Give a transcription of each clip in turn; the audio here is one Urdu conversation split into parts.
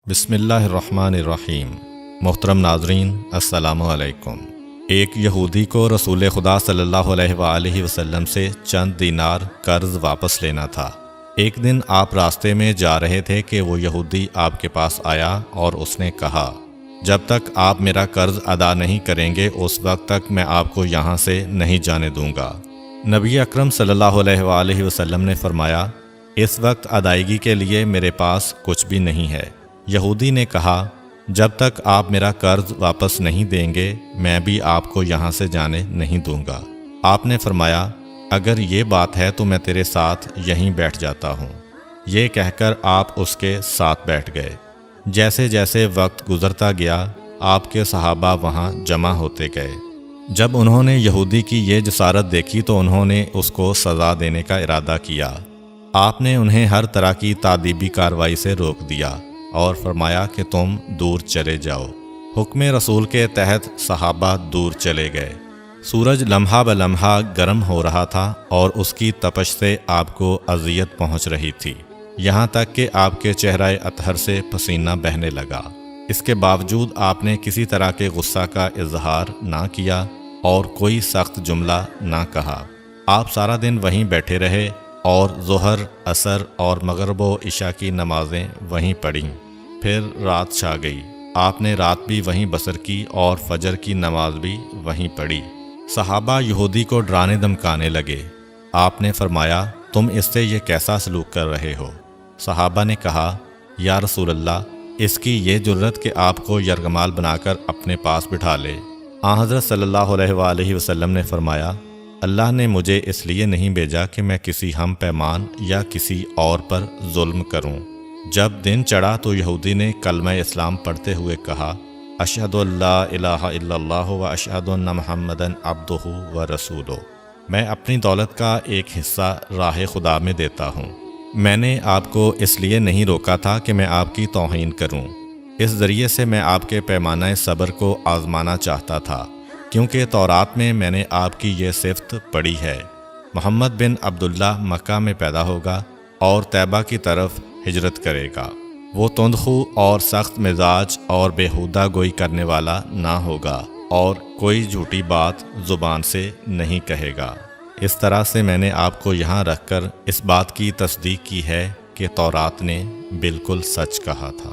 بسم اللہ الرحمن الرحیم۔ محترم ناظرین، السلام علیکم۔ ایک یہودی کو رسول خدا صلی اللہ علیہ وآلہ وسلم سے چند دینار قرض واپس لینا تھا۔ ایک دن آپ راستے میں جا رہے تھے کہ وہ یہودی آپ کے پاس آیا اور اس نے کہا، جب تک آپ میرا قرض ادا نہیں کریں گے اس وقت تک میں آپ کو یہاں سے نہیں جانے دوں گا۔ نبی اکرم صلی اللہ علیہ وآلہ وسلم نے فرمایا، اس وقت ادائیگی کے لیے میرے پاس کچھ بھی نہیں ہے۔ یہودی نے کہا، جب تک آپ میرا قرض واپس نہیں دیں گے میں بھی آپ کو یہاں سے جانے نہیں دوں گا۔ آپ نے فرمایا، اگر یہ بات ہے تو میں تیرے ساتھ یہیں بیٹھ جاتا ہوں۔ یہ کہہ کر آپ اس کے ساتھ بیٹھ گئے۔ جیسے جیسے وقت گزرتا گیا آپ کے صحابہ وہاں جمع ہوتے گئے۔ جب انہوں نے یہودی کی یہ جسارت دیکھی تو انہوں نے اس کو سزا دینے کا ارادہ کیا۔ آپ نے انہیں ہر طرح کی تادیبی کارروائی سے روک دیا اور فرمایا کہ تم دور چلے جاؤ۔ حکم رسول کے تحت صحابہ دور چلے گئے۔ سورج لمحہ بلمحہ گرم ہو رہا تھا اور اس کی تپش سے آپ کو اذیت پہنچ رہی تھی، یہاں تک کہ آپ کے چہرہ اطہر سے پسینہ بہنے لگا۔ اس کے باوجود آپ نے کسی طرح کے غصہ کا اظہار نہ کیا اور کوئی سخت جملہ نہ کہا۔ آپ سارا دن وہیں بیٹھے رہے اور ظہر، عصر اور مغرب و عشاء کی نمازیں وہیں پڑھیں۔ پھر رات چھا گئی۔ آپ نے رات بھی وہیں بسر کی اور فجر کی نماز بھی وہیں پڑھی۔ صحابہ یہودی کو ڈرانے دھمکانے لگے۔ آپ نے فرمایا، تم اس سے یہ کیسا سلوک کر رہے ہو؟ صحابہ نے کہا، یا رسول اللہ، اس کی یہ جرت کہ آپ کو یرغمال بنا کر اپنے پاس بٹھا لے۔ آن حضرت صلی اللہ علیہ وآلہ وسلم نے فرمایا، اللہ نے مجھے اس لیے نہیں بھیجا کہ میں کسی ہم پیمان یا کسی اور پر ظلم کروں۔ جب دن چڑھا تو یہودی نے کلمہ اسلام پڑھتے ہوئے کہا، اشہد ان لا الہ الا اللہ و اشہد ان محمدً عبدہ و رسولہ۔ میں اپنی دولت کا ایک حصہ راہ خدا میں دیتا ہوں۔ میں نے آپ کو اس لیے نہیں روکا تھا کہ میں آپ کی توہین کروں۔ اس ذریعے سے میں آپ کے پیمانہ صبر کو آزمانا چاہتا تھا، کیونکہ تورات میں نے آپ کی یہ صفت پڑھی ہے، محمد بن عبداللہ مکہ میں پیدا ہوگا اور طیبہ کی طرف ہجرت کرے گا۔ وہ تندخو اور سخت مزاج اور بیہودہ گوئی کرنے والا نہ ہوگا اور کوئی جھوٹی بات زبان سے نہیں کہے گا۔ اس طرح سے میں نے آپ کو یہاں رکھ کر اس بات کی تصدیق کی ہے کہ تورات نے بالکل سچ کہا تھا۔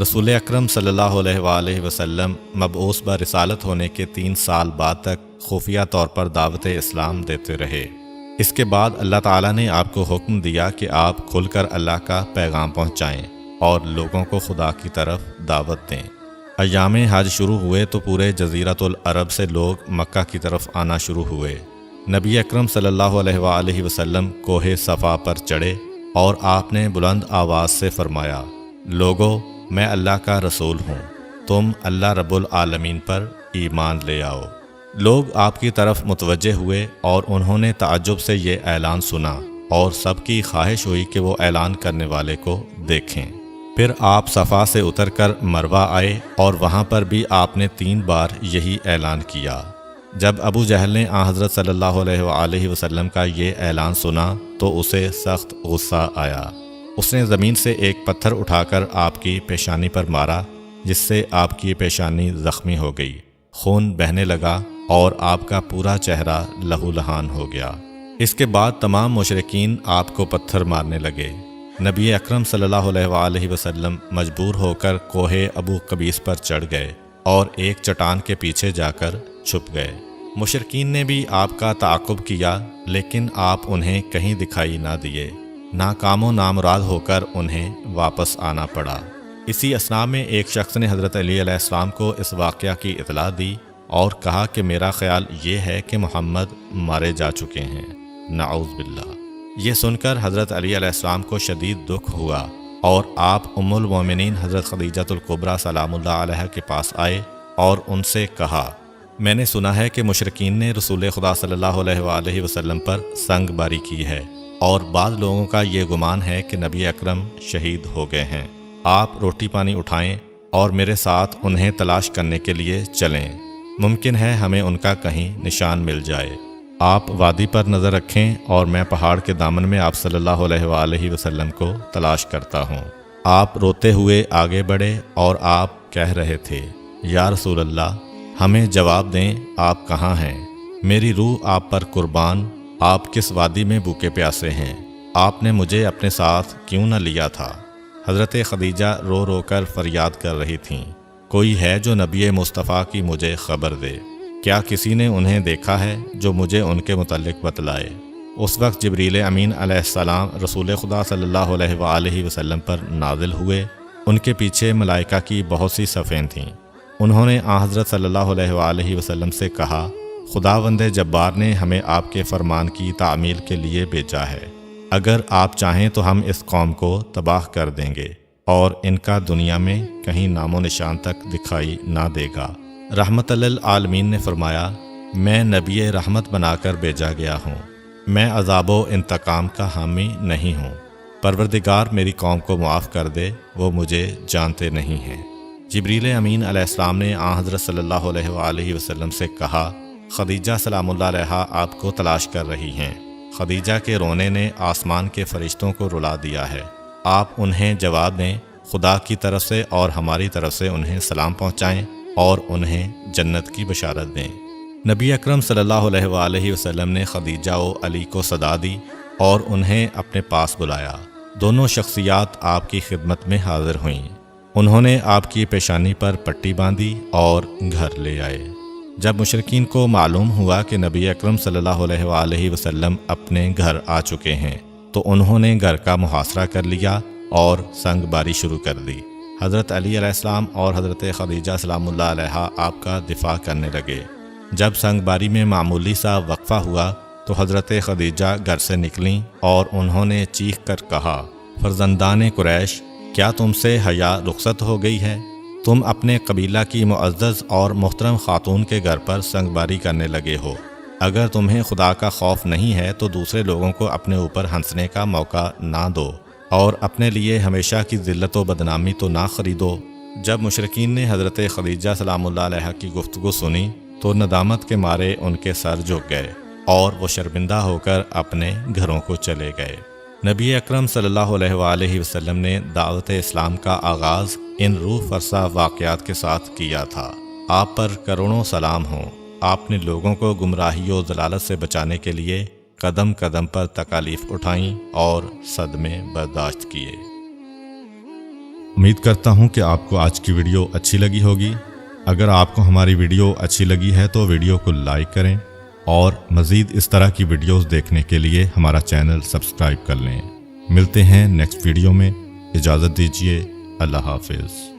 رسول اکرم صلی اللہ علیہ وآلہ وسلم مبعوث برسالت ہونے کے 3 سال بعد تک خفیہ طور پر دعوت اسلام دیتے رہے۔ اس کے بعد اللہ تعالیٰ نے آپ کو حکم دیا کہ آپ کھل کر اللہ کا پیغام پہنچائیں اور لوگوں کو خدا کی طرف دعوت دیں۔ ایام حج شروع ہوئے تو پورے جزیرۃ العرب سے لوگ مکہ کی طرف آنا شروع ہوئے۔ نبی اکرم صلی اللہ علیہ وآلہ وسلم کوہ صفا پر چڑھے اور آپ نے بلند آواز سے فرمایا، لوگو، میں اللہ کا رسول ہوں، تم اللہ رب العالمین پر ایمان لے آؤ۔ لوگ آپ کی طرف متوجہ ہوئے اور انہوں نے تعجب سے یہ اعلان سنا اور سب کی خواہش ہوئی کہ وہ اعلان کرنے والے کو دیکھیں۔ پھر آپ صفا سے اتر کر مروہ آئے اور وہاں پر بھی آپ نے 3 بار یہی اعلان کیا۔ جب ابو جہل نے آن حضرت صلی اللہ علیہ وآلہ وسلم کا یہ اعلان سنا تو اسے سخت غصہ آیا۔ اس نے زمین سے ایک پتھر اٹھا کر آپ کی پیشانی پر مارا، جس سے آپ کی پیشانی زخمی ہو گئی، خون بہنے لگا اور آپ کا پورا چہرہ لہو لہان ہو گیا۔ اس کے بعد تمام مشرکین آپ کو پتھر مارنے لگے۔ نبی اکرم صلی اللہ علیہ وآلہ وسلم مجبور ہو کر کوہ ابو قبیس پر چڑھ گئے اور ایک چٹان کے پیچھے جا کر چھپ گئے۔ مشرکین نے بھی آپ کا تعاقب کیا لیکن آپ انہیں کہیں دکھائی نہ دیے۔ ناکام و نامراد ہو کر انہیں واپس آنا پڑا۔ اسی اثناء میں ایک شخص نے حضرت علی علیہ السلام کو اس واقعہ کی اطلاع دی اور کہا کہ میرا خیال یہ ہے کہ محمد مارے جا چکے ہیں، نعوذ باللہ۔ یہ سن کر حضرت علی علیہ السلام کو شدید دکھ ہوا اور آپ ام المومنین حضرت خدیجہ الکبریٰ سلام اللہ علیہ کے پاس آئے اور ان سے کہا، میں نے سنا ہے کہ مشرکین نے رسول خدا صلی اللہ علیہ وآلہ وسلم پر سنگ باری کی ہے اور بعض لوگوں کا یہ گمان ہے کہ نبی اکرم شہید ہو گئے ہیں۔ آپ روٹی پانی اٹھائیں اور میرے ساتھ انہیں تلاش کرنے کے لیے چلیں، ممکن ہے ہمیں ان کا کہیں نشان مل جائے۔ آپ وادی پر نظر رکھیں اور میں پہاڑ کے دامن میں آپ صلی اللہ علیہ وآلہ وسلم کو تلاش کرتا ہوں۔ آپ روتے ہوئے آگے بڑھے اور آپ کہہ رہے تھے، یا رسول اللہ، ہمیں جواب دیں، آپ کہاں ہیں؟ میری روح آپ پر قربان، آپ کس وادی میں بھوکے پیاسے ہیں؟ آپ نے مجھے اپنے ساتھ کیوں نہ لیا تھا؟ حضرت خدیجہ رو رو کر فریاد کر رہی تھیں، کوئی ہے جو نبی مصطفیٰ کی مجھے خبر دے؟ کیا کسی نے انہیں دیکھا ہے جو مجھے ان کے متعلق بتلائے؟ اس وقت جبریل امین علیہ السلام رسول خدا صلی اللہ علیہ وآلہ وسلم پر نازل ہوئے۔ ان کے پیچھے ملائکہ کی بہت سی صفیں تھیں۔ انہوں نے حضرت صلی اللہ علیہ وآلہ وسلم سے کہا، خداوند جبار نے ہمیں آپ کے فرمان کی تعمیل کے لیے بھیجا ہے۔ اگر آپ چاہیں تو ہم اس قوم کو تباہ کر دیں گے اور ان کا دنیا میں کہیں نام و نشان تک دکھائی نہ دے گا۔ رحمت للعالمین نے فرمایا، میں نبی رحمت بنا کر بھیجا گیا ہوں، میں عذاب و انتقام کا حامی نہیں ہوں۔ پروردگار میری قوم کو معاف کر دے، وہ مجھے جانتے نہیں ہیں۔ جبریل امین علیہ السلام نے حضرت صلی اللہ علیہ وآلہ وسلم سے کہا، خدیجہ سلام اللہ علیہا آپ کو تلاش کر رہی ہیں۔ خدیجہ کے رونے نے آسمان کے فرشتوں کو رلا دیا ہے۔ آپ انہیں جواب دیں، خدا کی طرف سے اور ہماری طرف سے انہیں سلام پہنچائیں اور انہیں جنت کی بشارت دیں۔ نبی اکرم صلی اللہ علیہ وآلہ وسلم نے خدیجہ و علی کو صدا دی اور انہیں اپنے پاس بلایا۔ دونوں شخصیات آپ کی خدمت میں حاضر ہوئیں۔ انہوں نے آپ کی پیشانی پر پٹی باندھی اور گھر لے آئے۔ جب مشرکین کو معلوم ہوا کہ نبی اکرم صلی اللہ علیہ وآلہ وسلم اپنے گھر آ چکے ہیں تو انہوں نے گھر کا محاصرہ کر لیا اور سنگ باری شروع کر دی۔ حضرت علی علیہ السلام اور حضرت خدیجہ سلام اللہ علیہا آپ کا دفاع کرنے لگے۔ جب سنگ باری میں معمولی سا وقفہ ہوا تو حضرت خدیجہ گھر سے نکلیں اور انہوں نے چیخ کر کہا، فرزندان قریش، کیا تم سے حیا رخصت ہو گئی ہے؟ تم اپنے قبیلہ کی معزز اور محترم خاتون کے گھر پر سنگ باری کرنے لگے ہو۔ اگر تمہیں خدا کا خوف نہیں ہے تو دوسرے لوگوں کو اپنے اوپر ہنسنے کا موقع نہ دو اور اپنے لیے ہمیشہ کی ذلت و بدنامی تو نہ خریدو۔ جب مشرکین نے حضرت خدیجہ سلام اللہ علیہا کی گفتگو سنی تو ندامت کے مارے ان کے سر جھک گئے اور وہ شرمندہ ہو کر اپنے گھروں کو چلے گئے۔ نبی اکرم صلی اللہ علیہ وآلہ وسلم نے دعوت اسلام کا آغاز ان روح فرسا واقعات کے ساتھ کیا تھا۔ آپ پر کروڑوں سلام ہوں۔ آپ نے لوگوں کو گمراہی و ضلالت سے بچانے کے لیے قدم قدم پر تکالیف اٹھائیں اور صدمے برداشت کیے۔ امید کرتا ہوں کہ آپ کو آج کی ویڈیو اچھی لگی ہوگی۔ اگر آپ کو ہماری ویڈیو اچھی لگی ہے تو ویڈیو کو لائک کریں اور مزید اس طرح کی ویڈیوز دیکھنے کے لیے ہمارا چینل سبسکرائب کر لیں۔ ملتے ہیں نیکسٹ ویڈیو میں، اجازت دیجیے، اللہ حافظ۔